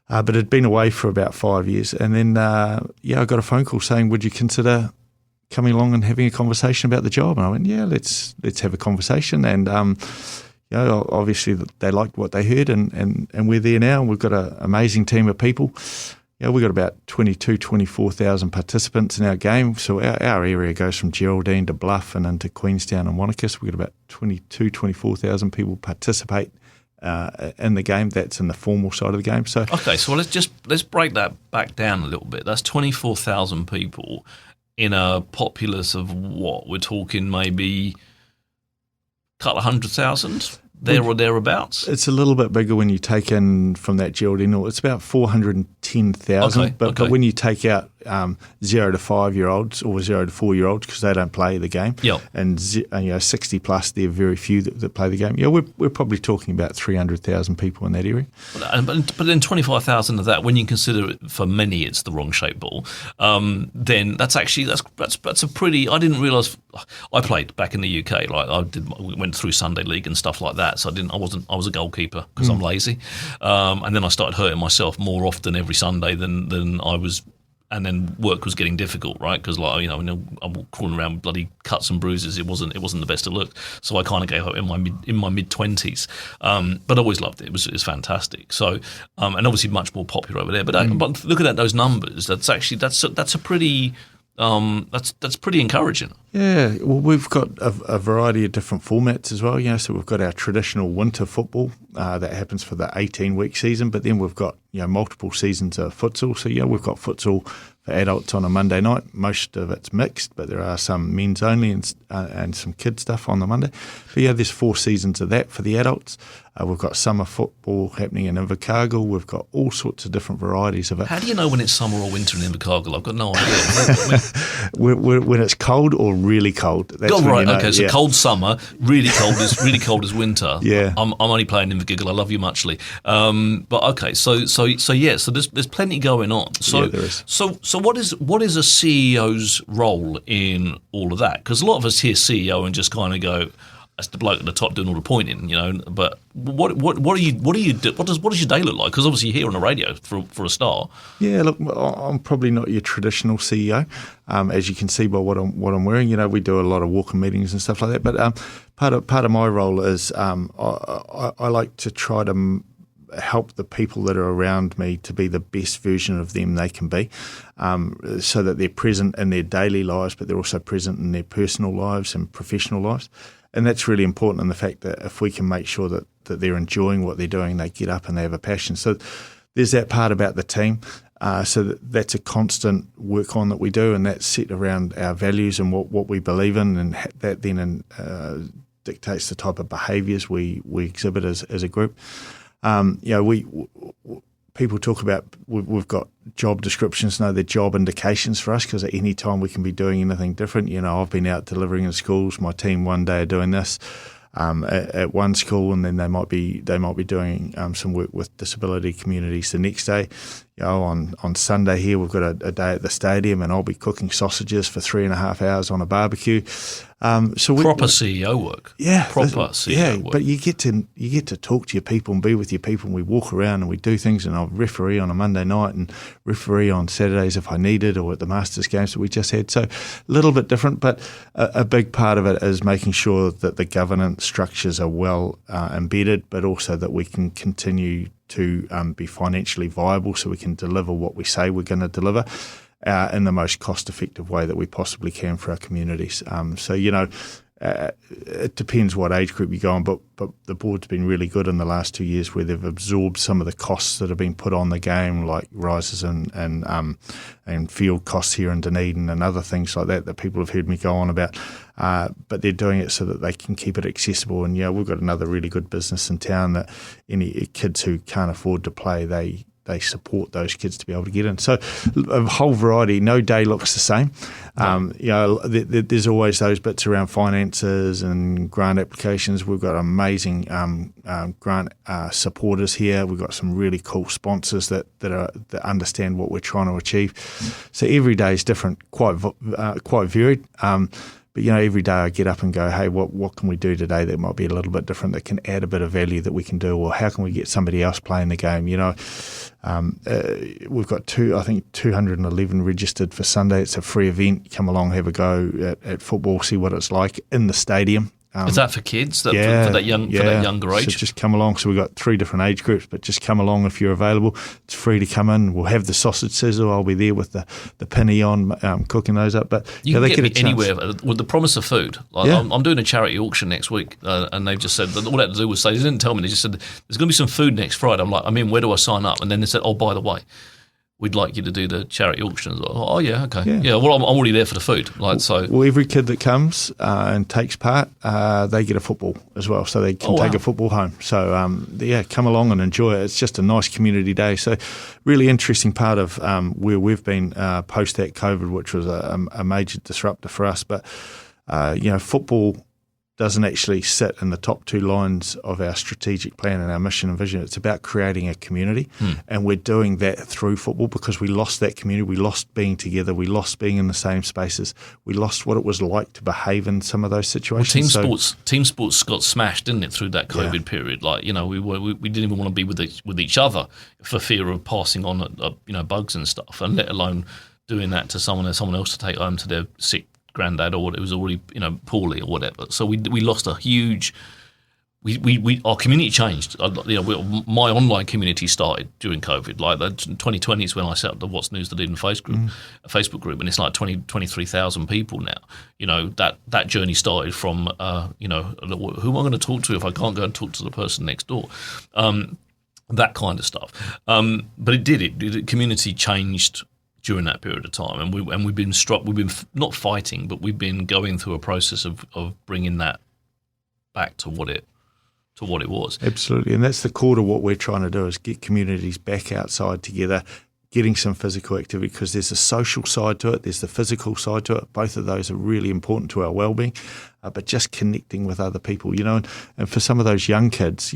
but had been away for about 5 years. And then, I got a phone call saying, would you consider coming along and having a conversation about the job? And I went, yeah, let's have a conversation. And, obviously they liked what they heard, and we're there now. We've got an amazing team of people. We've got about 24,000 participants in our game. So our area goes from Geraldine to Bluff and into Queenstown and Wanaka. We've got about 24,000 people participate in the game. That's in the formal side of the game. So let's break that back down a little bit. That's 24,000 people in a populace of what? We're talking maybe a couple of 100,000? There or thereabouts? It's a little bit bigger when you take in from that Geraldine. It's about 410,000. Okay. But when you take out 0 to 5-year-olds or 0 to 4-year-olds, because they don't play the game, and 60 plus, there are very few that play the game. We're probably talking about 300,000 people in that area. But then 25,000 of that, when you consider it, for many it's the wrong shaped ball, then that's a pretty. I didn't realise. I played back in the UK. We went through Sunday League and stuff like that. So I was a goalkeeper because I'm lazy, and then I started hurting myself more often every Sunday than I was. And then work was getting difficult, right? Because I'm crawling around with bloody cuts and bruises. It wasn't the best of looks. So I kind of gave up in my mid-20s. But I always loved it. It was fantastic. So and obviously much more popular over there. But looking at those numbers, that's pretty. That's pretty encouraging. Yeah, well, we've got a variety of different formats as well. So we've got our traditional winter football that happens for the 18-week season, but then we've got multiple seasons of futsal. So we've got futsal for adults on a Monday night. Most of it's mixed, but there are some men's only and some kids stuff on the Monday. But there's 4 seasons of that for the adults. We've got summer football happening in Invercargill. We've got all sorts of different varieties of it. How do you know when it's summer or winter in Invercargill? I've got no idea. When it's cold or really cold. That's when you know. Okay, so cold summer, really cold is winter. Yeah. I'm only playing Invercargill. I love you muchly. But okay, so there's plenty going on. So there is. So what is a CEO's role in all of that? Because a lot of us hear CEO and just kind of go, that's the bloke at the top doing all the pointing, But what do you do? What does your day look like? Because obviously you're here on the radio for a start. Yeah, look, I'm probably not your traditional CEO, as you can see by what I'm wearing. We do a lot of walking meetings and stuff like that. But part of my role is I like to try to help the people that are around me to be the best version of them they can be, so that they're present in their daily lives, but they're also present in their personal lives and professional lives. And that's really important in the fact that if we can make sure that they're enjoying what they're doing, they get up and they have a passion. So there's that part about the team. So that's a constant work on that we do, and that's set around our values and what we believe in, and that then dictates the type of behaviours we exhibit as a group. People talk about we've got job descriptions, they're job indications for us, because at any time we can be doing anything different. I've been out delivering in schools. My team one day are doing this at one school, and then they might be doing some work with disability communities the next day. On Sunday here we've got a day at the stadium, and I'll be cooking sausages for 3.5 hours on a barbecue. Proper CEO work. Yeah, proper CEO work. But you get to talk to your people and be with your people, and we walk around and we do things, and I'll referee on a Monday night and referee on Saturdays if I needed, or at the Masters games that we just had. So a little bit different, but a big part of it is making sure that the governance structures are well embedded, but also that we can continue to be financially viable, so we can deliver what we say we're going to deliver in the most cost-effective way that we possibly can for our communities. It depends what age group you go on, but the board's been really good in the last 2 years, where they've absorbed some of the costs that have been put on the game, like rises and field costs here in Dunedin and other things like that people have heard me go on about. But they're doing it so that they can keep it accessible. And we've got another really good business in town that any kids who can't afford to play, they support those kids to be able to get in. So a whole variety. No day looks the same. There's always those bits around finances and grant applications. We've got amazing grant supporters here. We've got some really cool sponsors that understand what we're trying to achieve. So every day is different, quite varied. But every day I get up and go, hey, what can we do today that might be a little bit different, that can add a bit of value that we can do, or how can we get somebody else playing the game? We've got 211 registered for Sunday. It's a free event. Come along, have a go at football, see what it's like in the stadium. Is that for kids? For that younger age? So just come along. So we've got 3 different age groups, but just come along if you're available. It's free to come in. We'll have the sausage sizzle. I'll be there with the pinny on, cooking those up. But you can get me anywhere with the promise of food. I'm doing a charity auction next week, and they've just said that all they had to do was say, they didn't tell me, they just said there's going to be some food next Friday. I'm like, where do I sign up? And then they said, oh, by the way, we'd like you to do the charity auctions. Oh, yeah, okay. Yeah, well, I'm already there for the food. Well, every kid that comes and takes part, they get a football as well, so they can take a football home. So, come along and enjoy it. It's just a nice community day. So, really interesting part of where we've been post that COVID, which was a major disruptor for us. But, football doesn't actually sit in the top 2 lines of our strategic plan and our mission and vision. It's about creating a community, and we're doing that through football, because we lost that community. We lost being together. We lost being in the same spaces. We lost what it was like to behave in some of those situations. Well, team sports got smashed, didn't it, through that COVID period? We didn't even want to be with each other for fear of passing on bugs and stuff, and let alone doing that to someone else to take home to their sick granddad, or it was already poorly or whatever. So we lost a huge our community changed. My online community started during COVID. Like 2020 is when I set up the What's News Dunedin Facebook group, and it's like 23,000 people now. That journey started from who am I going to talk to if I can't go and talk to the person next door, that kind of stuff. But it did. The community changed during that period of time, and we've been not fighting, but we've been going through a process of bringing that back to what it was. Absolutely, and that's the core to what we're trying to do, is get communities back outside together, getting some physical activity, because there's a social side to it, there's the physical side to it. Both of those are really important to our well-being, but just connecting with other people, and for some of those young kids,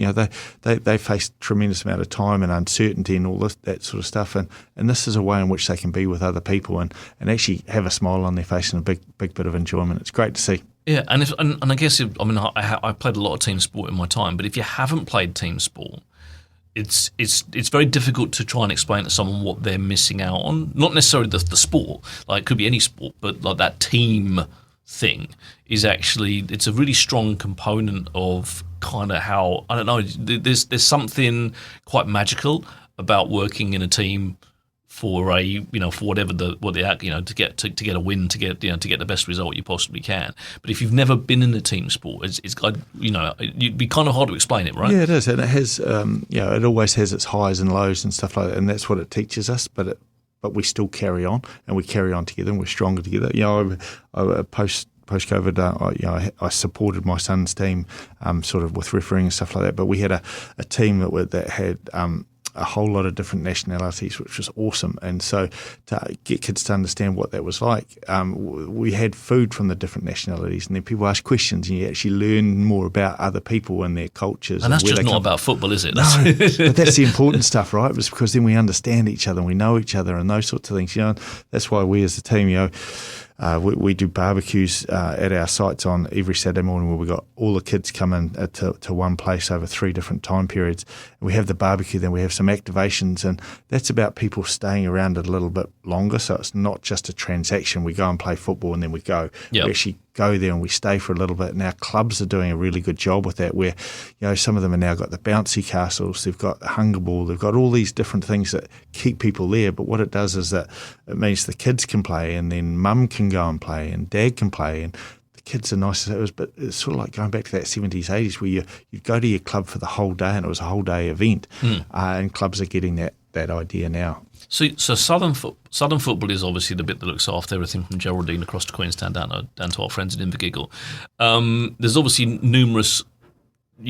they face a tremendous amount of time and uncertainty and all that sort of stuff, and this is a way in which they can be with other people and actually have a smile on their face and a big bit of enjoyment. It's great to see. Yeah, and I guess I played a lot of team sport in my time, but if you haven't played team sport, it's very difficult to try and explain to someone what they're missing out on. Not necessarily the sport, like it could be any sport, but like that team thing is actually, it's a really strong component of kind of how, I don't know, there's something quite magical about working in a team for for whatever to get a win, to get the best result you possibly can. But if you've never been in a team sport, it'd be kind of hard to explain it, right? Yeah, it is, and it has it always has its highs and lows and stuff like that, and that's what it teaches us. But we still carry on, and we carry on together, and we're stronger together. I post-COVID, I supported my son's team, sort of with refereeing and stuff like that. But we had a team that had a whole lot of different nationalities, which was awesome. And so to get kids to understand what that was like, we had food from the different nationalities, and then people ask questions, and you actually learn more about other people and their cultures. And that's just not about football, is it? No, but that's the important stuff, right? It's because then we understand each other and we know each other and those sorts of things. That's why we as a team, we do barbecues at our sites on every Saturday morning, where we got all the kids come in to one place over 3 different time periods. And we have the barbecue, then we have some activations, and that's about people staying around a little bit longer. So it's not just a transaction. We go and play football and then we go. Yep. We actually go there and we stay for a little bit. And our clubs are doing a really good job with that, where some of them have now got the bouncy castles, they've got the hunger ball, they've got all these different things that keep people there. But what it does is that it means the kids can play, and then mum can go and play, and dad can play, and the kids are nice as it was. But it's sort of like going back to that 70s, 80s, where you'd go to your club for the whole day, and it was a whole day event. And clubs are getting that idea now. So Southern football is obviously the bit that looks after everything from Geraldine across to Queenstown down to our friends in Invergiggle. There's obviously numerous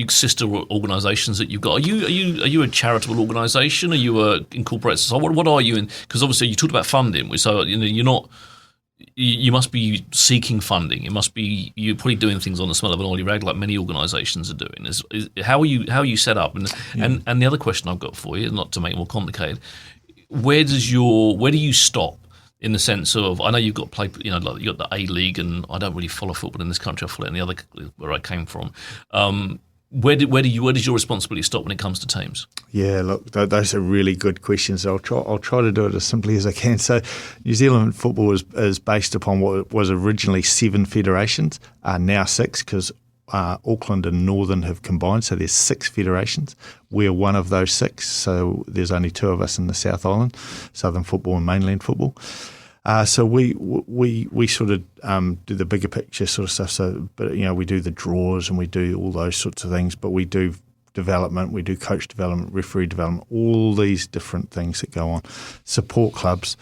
sister organisations that you've got. Are you a charitable organisation? Are you a incorporated society? What are you in? Because obviously you talked about funding, so you're not. You must be seeking funding. You're probably doing things on the smell of an oily rag, like many organisations are doing. How are you set up? And the other question I've got for you, not to make it more complicated, where do you stop? In the sense of, I know you've got you got the A League, and I don't really follow football in this country. I follow it in the other where I came from. Where does your responsibility stop when it comes to teams? Yeah, look, those are really good questions. I'll try to do it as simply as I can. So, New Zealand football is based upon what was originally 7 federations, now 6, because Auckland and Northern have combined. So there's 6 federations. We're one of those 6. So there's only 2 of us in the South Island, Southern football and mainland football. So we sort of do the bigger picture sort of stuff. So, but we do the draws and we do all those sorts of things. But we do development, we do coach development, referee development, all these different things that go on. Support clubs.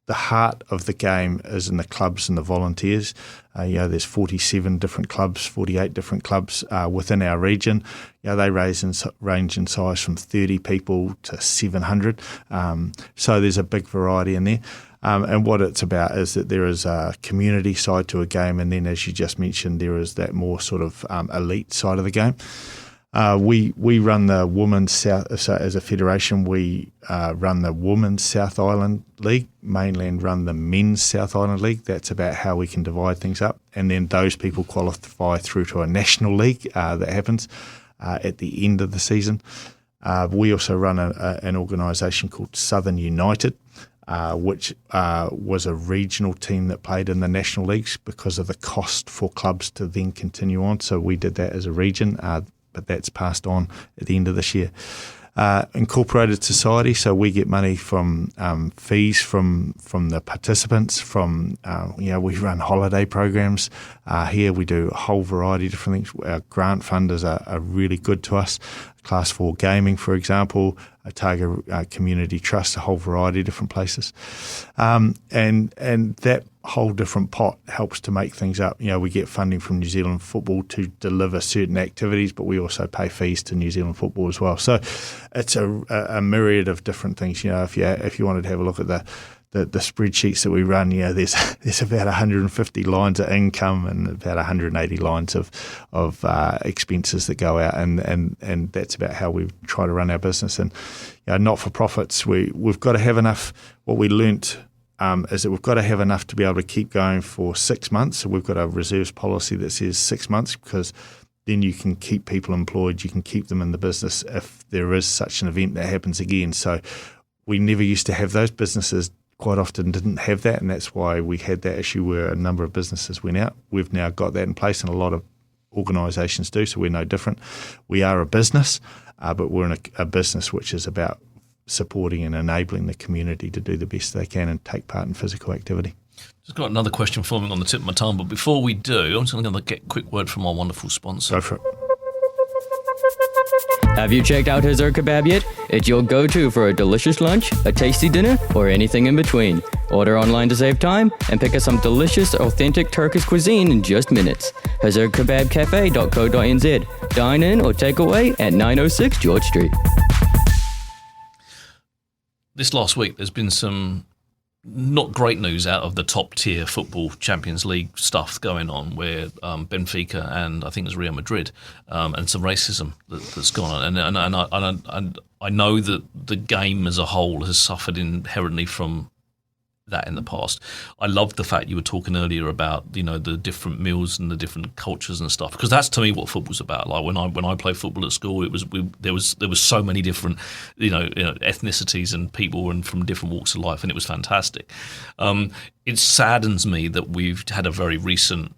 The heart of the game is in the clubs and the volunteers. There's 47 different clubs, 48 different clubs within our region. They range in size from 30 people to 700. So there's a big variety in there. And what it's about is that there is a community side to a game, and then, as you just mentioned, there is that more sort of elite side of the game. We run the Women's South, so as a federation, we run the Women's South Island League. Mainland run the Men's South Island League. That's about how we can divide things up. And then those people qualify through to a national league that happens at the end of the season. We also run an organisation called Southern United. which was a regional team that played in the national leagues because of the cost for clubs to then continue on. So we did that as a region, but that's passed on at the end of this year. Incorporated society, so we get money from fees from the participants. We run holiday programs here. We do a whole variety of different things. Our grant funders are really good to us. Class 4 Gaming, for example, Otago Community Trust, a whole variety of different places, and that whole different pot helps to make things up. We get funding from New Zealand Football to deliver certain activities, but we also pay fees to New Zealand Football as well. So it's a myriad of different things. If you wanted to have a look at the spreadsheets that we run, there's about 150 lines of income and about 180 lines of expenses that go out, and that's about how we try to run our business. And not for profits, we've got to have enough. What we learnt is that we've got to have enough to be able to keep going for 6 months. So we've got a reserves policy that says 6 months, because then you can keep people employed, you can keep them in the business if there is such an event that happens again. So we never used to have those. Businesses quite often didn't have that, and that's why we had that issue where a number of businesses went out. We've now got that in place, and a lot of organisations do, so we're no different. We are a business, but we're in a business which is about supporting and enabling the community to do the best they can and take part in physical activity. Just got another question forming on the tip of my tongue, but before we do, I'm just going to get a quick word from our wonderful sponsor. Go for it. Have you checked out Hazur Kebab yet? It's your go-to for a delicious lunch, a tasty dinner, or anything in between. Order online to save time and pick up some delicious, authentic Turkish cuisine in just minutes. HazurKebabCafe.co.nz. Dine in or take away at 906 George Street. This last week, there's been some not great news out of the top-tier football Champions League stuff going on, where Benfica and I think it was Real Madrid, and some racism that's gone on. And I know that the game as a whole has suffered inherently from that in the past. I love the fact you were talking earlier about the different meals and the different cultures and stuff, because that's to me what football's about. Like when I played football at school, there was so many different ethnicities and people and from different walks of life, and it was fantastic. It saddens me that we've had a very recent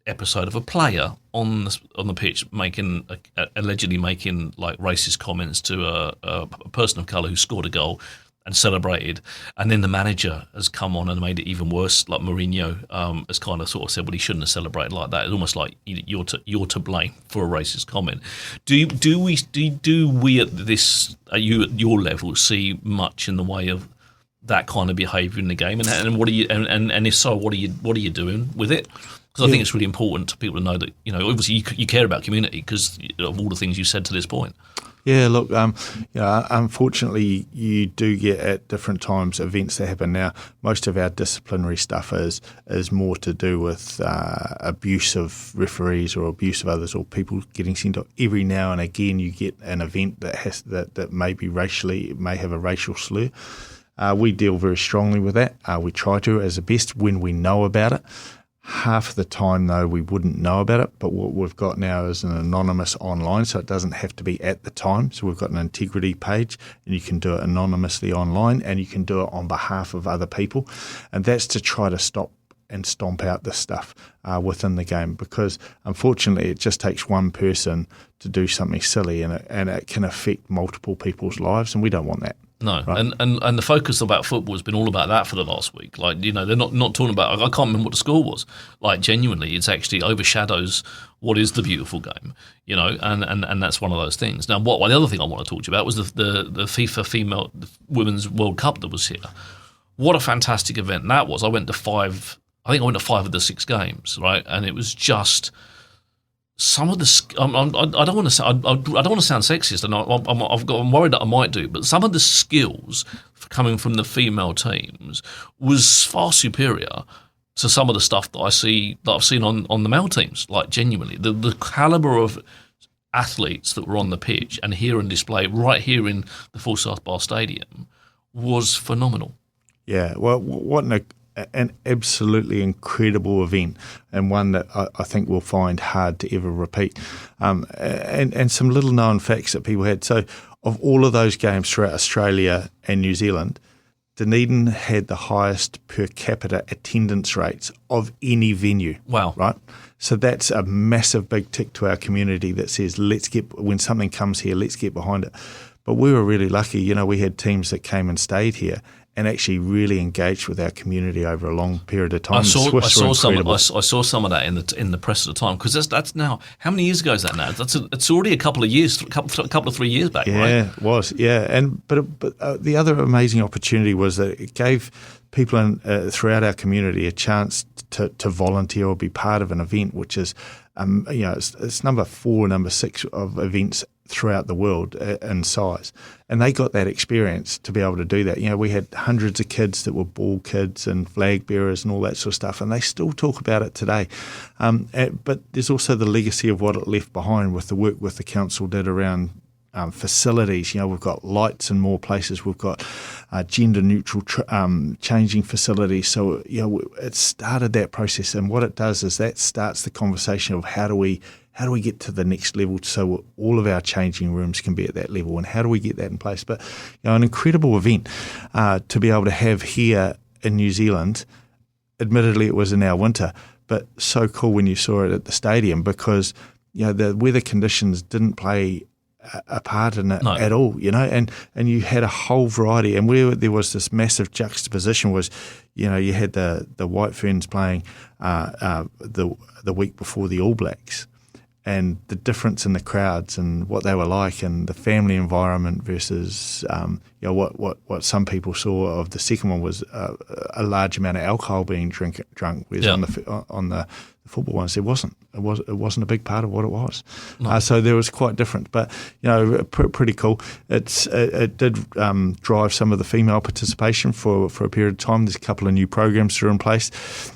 episode of a player on the pitch allegedly making like racist comments to a person of colour who scored a goal and celebrated, and then the manager has come on and made it even worse. Like Mourinho has kind of sort of said, well, he shouldn't have celebrated like that. It's almost like you're to blame for a racist comment. Do we at your level see much in the way of that kind of behaviour in the game, and what are you and if so, what are you doing with it? Because I think it's really important for people to know that obviously you care about community because of all the things you said to this point. Yeah, look, unfortunately, you do get at different times events that happen. Now, most of our disciplinary stuff is more to do with abuse of referees or abuse of others or people getting sent off. Every now and again, you get an event that may be may have a racial slur. We deal very strongly with that. We try to as the best when we know about it. Half of the time, though, we wouldn't know about it, but what we've got now is an anonymous online, so it doesn't have to be at the time. So we've got an integrity page, and you can do it anonymously online, and you can do it on behalf of other people, and that's to try to stop and stomp out this stuff within the game, because unfortunately it just takes one person to do something silly, and it can affect multiple people's lives, and we don't want that. No, right. and the focus about football has been all about that for the last week. Like, they're not talking about, I can't remember what the score was. Like, genuinely, it's actually overshadows what is the beautiful game, and that's one of those things. Now, the other thing I want to talk to you about was the FIFA Women's World Cup that was here. What a fantastic event that was. I went to 5 of the 6 games, right? And it was just some of the. I don't want to sound sexist, and I'm worried that I might do. But some of the skills coming from the female teams was far superior to some of the stuff that I've seen on the male teams. Like, genuinely, the caliber of athletes that were on the pitch and here on display right here in the Full South Bar Stadium was phenomenal. Yeah, well, what an absolutely incredible event, and one that I think we'll find hard to ever repeat. And some little known facts that people had. So of all of those games throughout Australia and New Zealand, Dunedin had the highest per capita attendance rates of any venue. Wow. Right? So that's a massive big tick to our community that says, when something comes here, let's get behind it. But we were really lucky. We had teams that came and stayed here and actually really engaged with our community over a long period of time. I saw some of that in the press at the time, because that's now, how many years ago is that now? It's already a couple of 3 years back, right? Yeah, it was. Yeah, but the other amazing opportunity was that it gave people throughout our community a chance to volunteer or be part of an event, which is, it's number 4, number 6 of events throughout the world in size. And they got that experience to be able to do that. We had hundreds of kids that were ball kids and flag bearers and all that sort of stuff, and they still talk about it today. But there's also the legacy of what it left behind with the work with the council did around facilities. We've got lights in more places. We've got gender neutral changing facilities. So, it started that process. And what it does is that starts the conversation of how do we get to the next level so all of our changing rooms can be at that level, and how do we get that in place? But an incredible event to be able to have here in New Zealand. Admittedly, it was in our winter, but so cool when you saw it at the stadium, because the weather conditions didn't play a part in it at all, and you had a whole variety. And where there was this massive juxtaposition was, you had the White Ferns playing the week before the All Blacks, and the difference in the crowds and what they were like, and the family environment versus what some people saw of the second one was a large amount of alcohol being drunk. Whereas on the football ones, it wasn't a big part of what it was. No. So there was quite different, but pretty cool. It did drive some of the female participation for a period of time. There's a couple of new programs that are in place.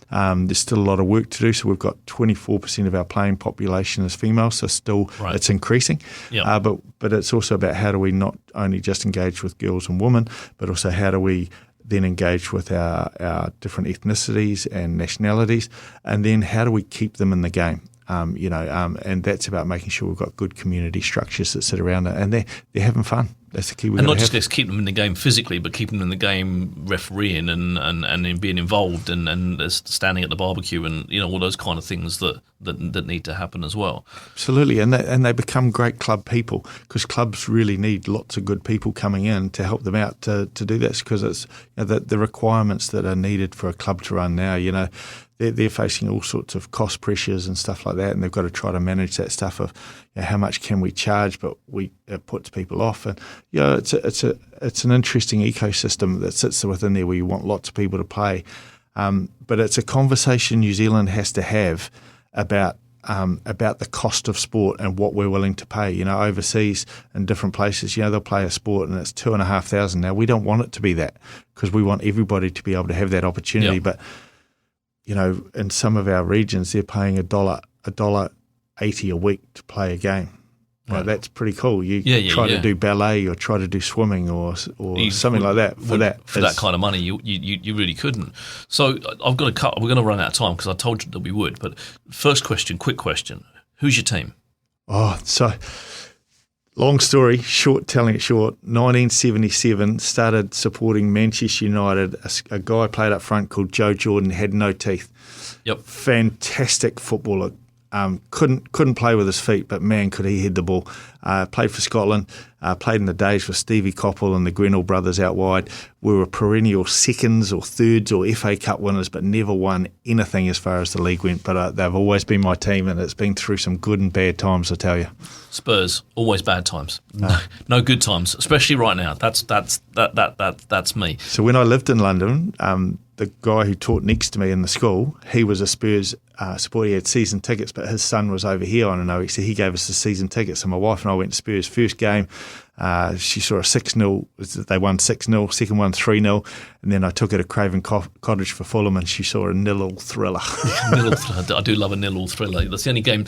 There's still a lot of work to do. So we've got 24% of our playing population is female, so still it's increasing. Yep. But it's also about how do we not only just engage with girls and women, but also how do we then engage with our different ethnicities and nationalities, and then how do we keep them in the game? And that's about making sure we've got good community structures that sit around it, and they're having fun. That's the key. And not just keep them in the game physically, but keeping them in the game refereeing and being involved and standing at the barbecue and all those kind of things that need to happen as well. Absolutely, and they become great club people, because clubs really need lots of good people coming in to help them out to do this, because it's the requirements that are needed for a club to run now. They're facing all sorts of cost pressures and stuff like that, and they've got to try to manage that stuff of how much can we charge, but it puts people off. And it's an interesting ecosystem that sits within there where you want lots of people to play. But it's a conversation New Zealand has to have about the cost of sport and what we're willing to pay. Overseas in different places, they'll play a sport and it's $2,500. Now we don't want it to be that, because we want everybody to be able to have that opportunity. Yep. But in some of our regions, they're paying $1.80 a week to play a game. Right. That's pretty cool. You try to do ballet or try to do swimming or something like that. For that kind of money, you really couldn't. So I've got to cut. We're going to run out of time because I told you that we would. But first question, quick question: who's your team? So long story short, telling it short. 1977 started supporting Manchester United. A guy played up front called Joe Jordan, had no teeth. Yep, fantastic footballer. Couldn't play with his feet, but man, could he head the ball. Played for Scotland, played in the days with Stevie Coppell and the Grenell brothers out wide. We were perennial seconds or thirds or FA Cup winners, but never won anything as far as the league went. But they've always been my team, and it's been through some good and bad times, I tell you. Spurs, always bad times. No good times, especially right now. That's me. So when I lived in London, the guy who taught next to me in the school, he was a Spurs supporter. He had season tickets, but his son was over here on an OE, so he gave us the season tickets. So my wife and I went to Spurs. First game, she saw a 6-0. They won 6-0. Second one, 3-0. And then I took her to Craven Cottage for Fulham, and she saw a 0-0 thriller. I do love a 0-0 thriller. That's the only game.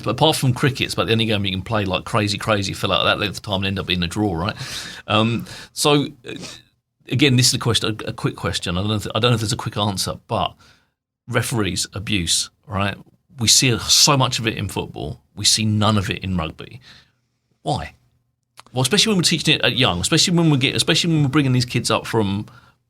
Apart from cricket, it's about the only game you can play like crazy, fill out that length of time and end up being a draw, right? Again, this is a quick question. I don't know if there's a quick answer, but referees, abuse, right? We see so much of it in football. We see none of it in rugby. Why? Well, especially when we're teaching it at young, especially when we're bringing these kids up from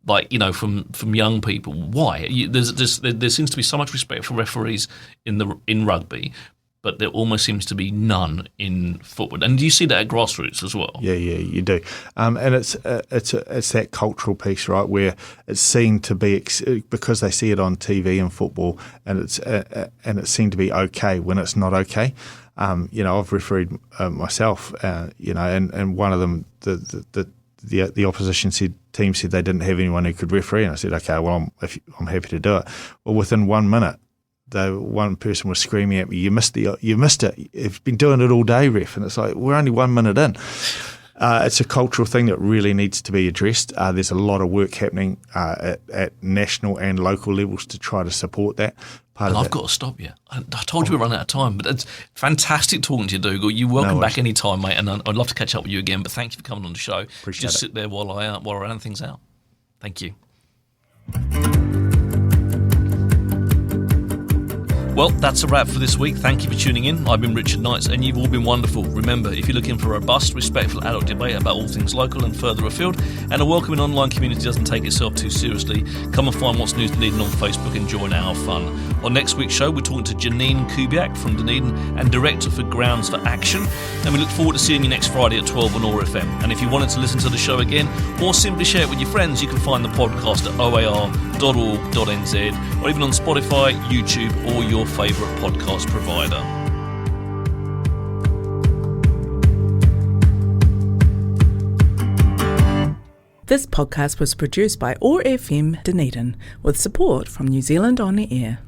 like, from young people. Why? There seems to be so much respect for referees in rugby, but there almost seems to be none in football. And do you see that at grassroots as well? Yeah, you do. And it's that cultural piece, right, where it's seen to be because they see it on TV and football, and it's seen to be okay when it's not okay. I've refereed myself, and one of them, the opposition team said they didn't have anyone who could referee, and I said, okay, well, I'm happy to do it. Well, within 1 minute, the one person was screaming at me, you missed it, you've been doing it all day, ref. And it's like, we're only 1 minute in. It's a cultural thing that really needs to be addressed. There's a lot of work happening at national and local levels to try to support that. I've got to stop you. I told you we're running out of time, but it's fantastic talking to you, Dougal. You're welcome back any time, mate, and I'd love to catch up with you again, but thank you for coming on the show. Appreciate Just it. sit there while I round things out. Thank you. Well, that's a wrap for this week. Thank you for tuning in. I've been Richard Knights, and you've all been wonderful. Remember, if you're looking for a robust, respectful adult debate about all things local and further afield, and a welcoming online community doesn't take itself too seriously, come and find What's News Dunedin on Facebook and join our fun. On next week's show, we're talking to Janine Kubiak from Dunedin and Director for Grounds for Action, and we look forward to seeing you next Friday at 12 on OAR FM. And if you wanted to listen to the show again, or simply share it with your friends, you can find the podcast at oar.org.nz, or even on Spotify, YouTube, or your favourite podcast provider. This podcast was produced by OAR FM Dunedin with support from New Zealand On the Air.